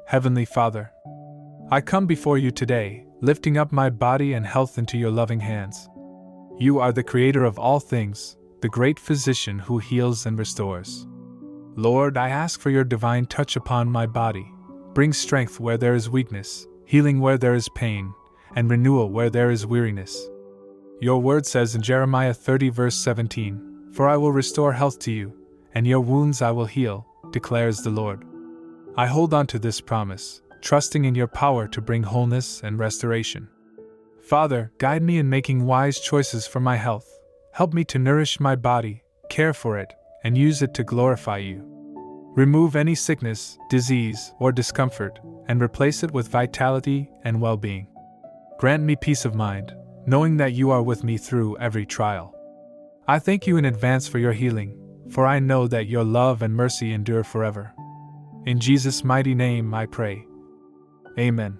Heavenly Father, I come before you today, lifting up my body and health into your loving hands. You are the creator of all things, the great physician who heals and restores. Lord, I ask for your divine touch upon my body. Bring strength where there is weakness, healing where there is pain, and renewal where there is weariness. Your word says in Jeremiah 30 verse 17, "For I will restore health to you, and your wounds I will heal, declares the Lord." I hold on to this promise, trusting in your power to bring wholeness and restoration. Father, guide me in making wise choices for my health. Help me to nourish my body, care for it, and use it to glorify you. Remove any sickness, disease, or discomfort, and replace it with vitality and well-being. Grant me peace of mind, knowing that you are with me through every trial. I thank you in advance for your healing, for I know that your love and mercy endure forever. In Jesus' mighty name I pray. Amen.